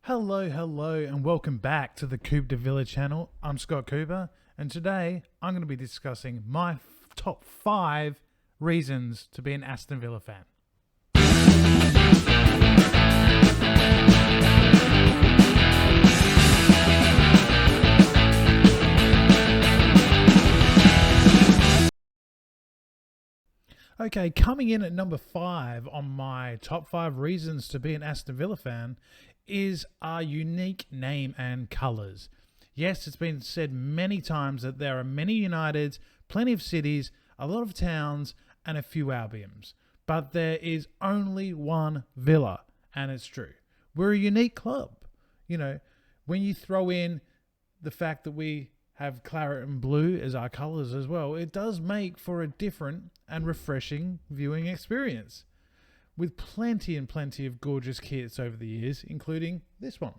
Hello, and welcome back to the Coupe de Villa channel. I'm Scott Cooper, and today I'm going to be discussing my top 5 reasons to be an Aston Villa fan. Okay, coming in at number 5 on my top 5 reasons to be an Aston Villa fan is our unique name and colours. Yes, it's been said many times that there are many Uniteds, plenty of cities, a lot of towns, and a few Albions. But there is only one Villa, and it's true. We're a unique club. You know, when you throw in the fact that we have claret and blue as our colours as well, it does make for a different and refreshing viewing experience, with plenty of gorgeous kits over the years, including this one.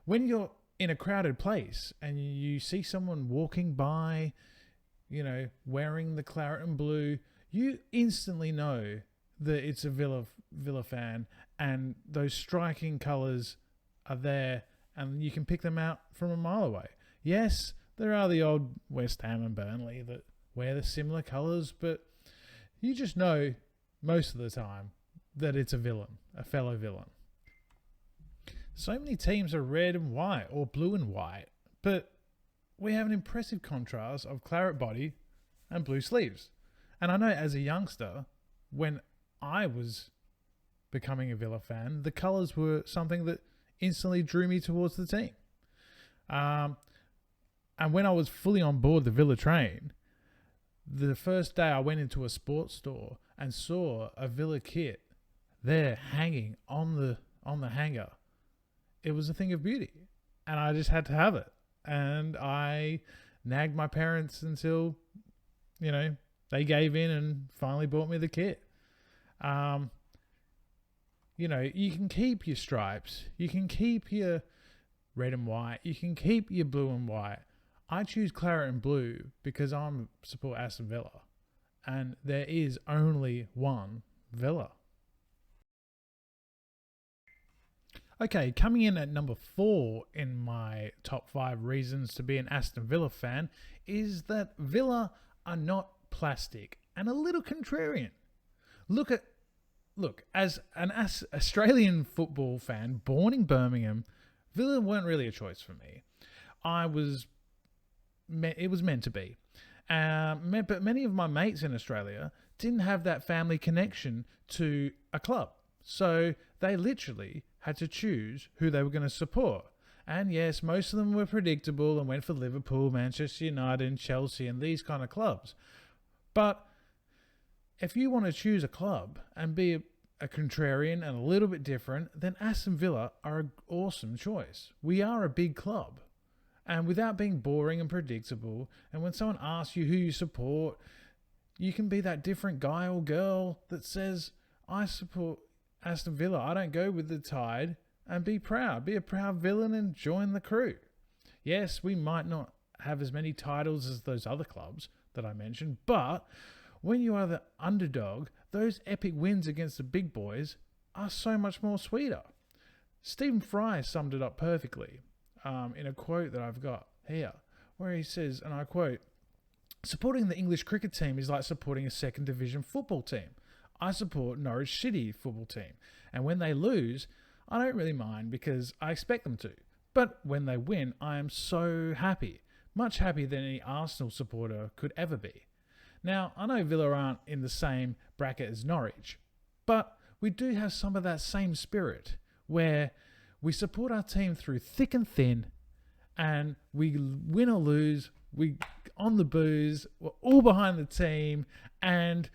When you're in a crowded place and you see someone walking by, wearing the claret and blue, you instantly know that it's a Villa fan, and those striking colours are there, and you can pick them out from a mile away. Yes, there are the old West Ham and Burnley that wear the similar colours, but you just know most of the time that it's a fellow villain. So many teams are red and white or blue and white, but we have an impressive contrast of claret body and blue sleeves. And I know as a youngster, when I was becoming a Villa fan, the colours were something that instantly drew me towards the team. And when I was fully on board the Villa train, the first day I went into a sports store and saw a Villa kit there hanging on the hanger, it was a thing of beauty, and I just had to have it. And I nagged my parents until, they gave in and finally bought me the kit. You can keep your stripes, you can keep your red and white, you can keep your blue and white. I choose claret and blue because I support Aston Villa, and there is only one Villa. Okay, coming in at number 4 in my top 5 reasons to be an Aston Villa fan is that Villa are not plastic and a little contrarian. Look, as an Australian football fan born in Birmingham, Villa weren't really a choice for me. It was meant to be. But many of my mates in Australia didn't have that family connection to a club. So they literally had to choose who they were going to support. And yes, most of them were predictable and went for Liverpool, Manchester United, and Chelsea, and these kind of clubs. But if you want to choose a club and be a contrarian and a little bit different, then Aston Villa are an awesome choice. We are a big club. And without being boring and predictable, and when someone asks you who you support, you can be that different guy or girl that says, I support Aston Villa, I don't go with the tide, and be proud. Be a proud villain and join the crew. Yes, we might not have as many titles as those other clubs that I mentioned, but when you are the underdog, those epic wins against the big boys are so much more sweeter. Stephen Fry summed it up perfectly in a quote that I've got here, where he says, and I quote, "Supporting the English cricket team is like supporting a second division football team. I support Norwich City football team, and when they lose, I don't really mind because I expect them to. But when they win, I am so happy, much happier than any Arsenal supporter could ever be." Now, I know Villa aren't in the same bracket as Norwich, but we do have some of that same spirit where we support our team through thick and thin, and we win or lose, we on the booze, we're all behind the team, and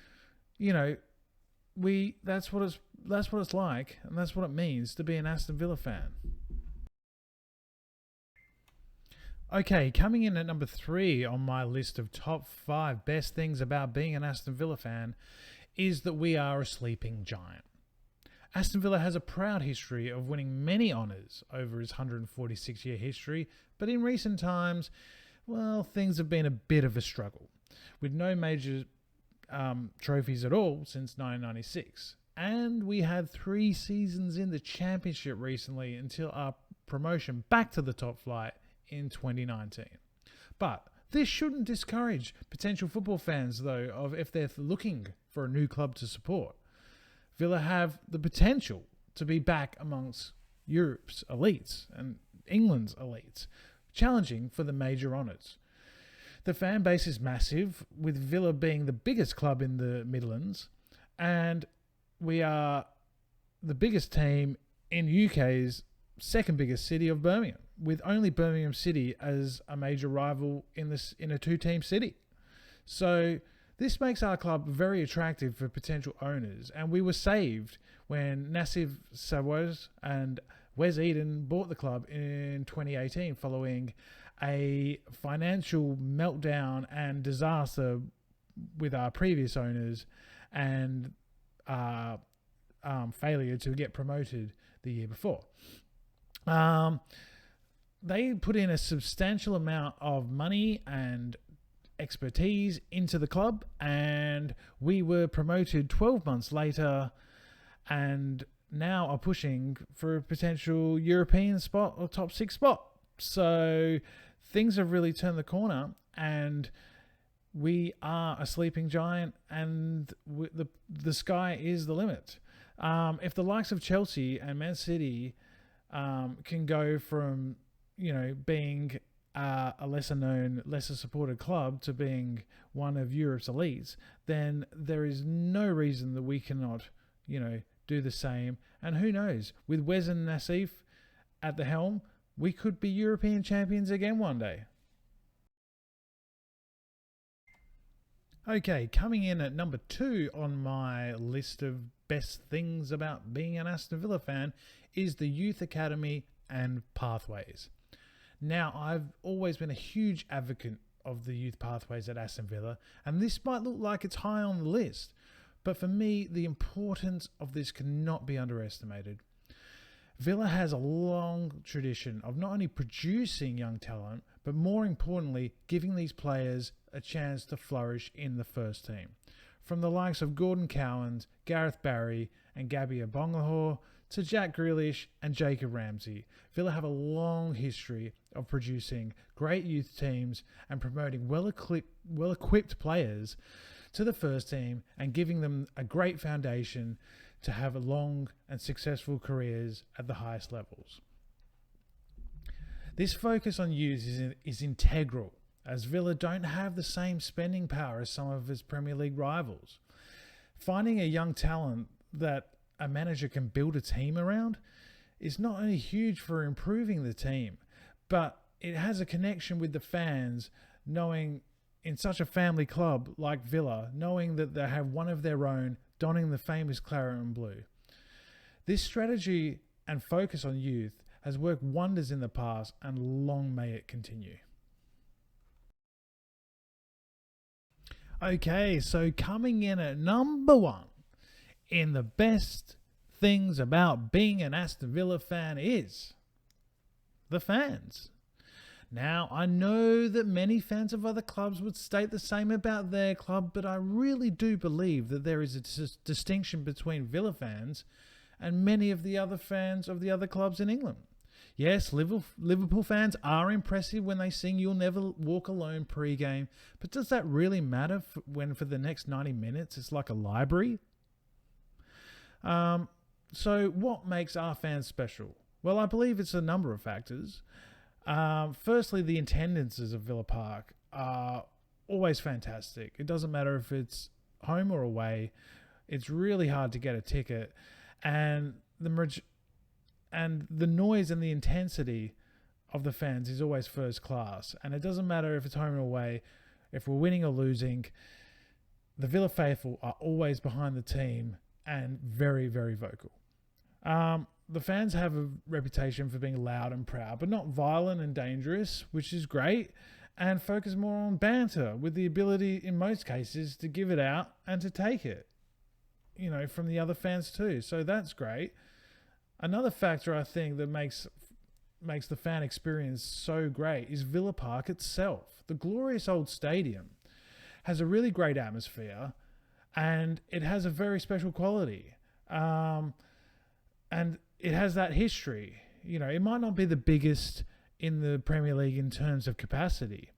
that's what it's like, and that's what it means to be an Aston Villa fan. Okay, coming in at number 3 on my list of top 5 best things about being an Aston Villa fan is that we are a sleeping giant. Aston Villa has a proud history of winning many honours over its 146-year history, but in recent times, things have been a bit of a struggle, with no major trophies at all since 1996. and we had 3 seasons in the Championship recently until our promotion back to the top flight in 2019. But this shouldn't discourage potential football fans, though, of if they're looking for a new club to support. Villa have the potential to be back amongst Europe's elites and England's elites, challenging for the major honours. The fan base is massive, with Villa being the biggest club in the Midlands, and we are the biggest team in UK's second biggest city of Birmingham, with only Birmingham City as a major rival in a 2-team city. So this makes our club very attractive for potential owners, and we were saved when Nassif Sawaz and Wes Eden bought the club in 2018 following a financial meltdown and disaster with our previous owners and failure to get promoted the year before. They put in a substantial amount of money and expertise into the club, and we were promoted 12 months later and now are pushing for a potential European spot or top 6 spot. So things have really turned the corner, and we are a sleeping giant, and the sky is the limit. If the likes of Chelsea and Man City can go from, being a lesser known, lesser supported club to being one of Europe's elites, then there is no reason that we cannot, do the same. And who knows, with Wes and Nassif at the helm, we could be European champions again one day. Okay, coming in at number 2 on my list of best things about being an Aston Villa fan is the Youth Academy and Pathways. Now, I've always been a huge advocate of the youth pathways at Aston Villa, and this might look like it's high on the list, but for me, the importance of this cannot be underestimated. Villa has a long tradition of not only producing young talent, but more importantly, giving these players a chance to flourish in the first team. From the likes of Gordon Cowans, Gareth Barry, and Gabby Abonglahor, to Jack Grealish and Jacob Ramsey, Villa have a long history of producing great youth teams and promoting well-equipped players to the first team and giving them a great foundation to have a long and successful careers at the highest levels. This focus on youth is integral, as Villa don't have the same spending power as some of its Premier League rivals. Finding a young talent that a manager can build a team around is not only huge for improving the team, but it has a connection with the fans, knowing in such a family club like Villa, knowing that they have one of their own donning the famous claret and blue. This strategy and focus on youth has worked wonders in the past, and long may it continue. Okay, so coming in at number 1 in the best things about being an Aston Villa fan is the fans. Now, I know that many fans of other clubs would state the same about their club, but I really do believe that there is a distinction between Villa fans and many of the other fans of the other clubs in England. Yes, Liverpool fans are impressive when they sing "You'll Never Walk Alone" pre-game, but does that really matter when for the next 90 minutes it's like a library? So what makes our fans special? Well, I believe it's a number of factors. Firstly, the attendances of Villa Park are always fantastic. It doesn't matter if it's home or away. It's really hard to get a ticket, and the noise and the intensity of the fans is always first class. And it doesn't matter if it's home or away, if we're winning or losing, the Villa faithful are always behind the team and very, very vocal. The fans have a reputation for being loud and proud, but not violent and dangerous, which is great, and focus more on banter, with the ability, in most cases, to give it out and to take it, from the other fans too. So that's great. Another factor I think that makes the fan experience so great is Villa Park itself. The glorious old stadium has a really great atmosphere, and it has a very special quality. And it has that history. You know, it might not be the biggest in the Premier League in terms of capacity,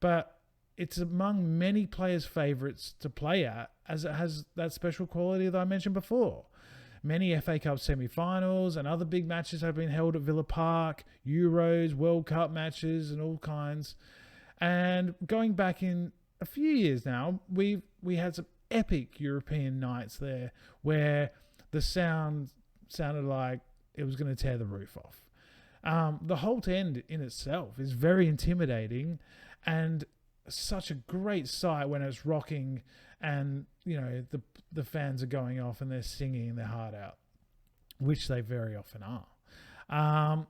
but it's among many players' favourites to play at, as it has that special quality that I mentioned before. Many FA Cup semi-finals and other big matches have been held at Villa Park, Euros, World Cup matches and all kinds. And going back in a few years now, we had some epic European nights there where the sound sounded like it was going to tear the roof off. The Holt End in itself is very intimidating and such a great sight when it's rocking and, you know, the fans are going off and they're singing their heart out, which they very often are.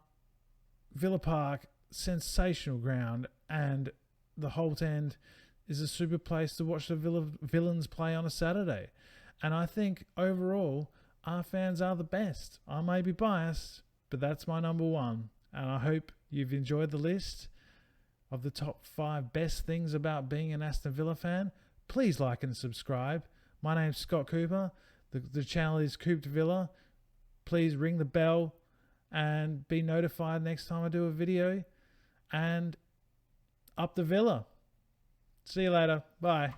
Villa Park, sensational ground, and the Holt End is a super place to watch the Villains play on a Saturday. And I think overall, our fans are the best. I may be biased, but that's my number one. And I hope you've enjoyed the list of the top 5 best things about being an Aston Villa fan. Please like and subscribe. My name's Scott Cooper. The channel is Cooped Villa. Please ring the bell and be notified next time I do a video. And up the Villa. See you later. Bye.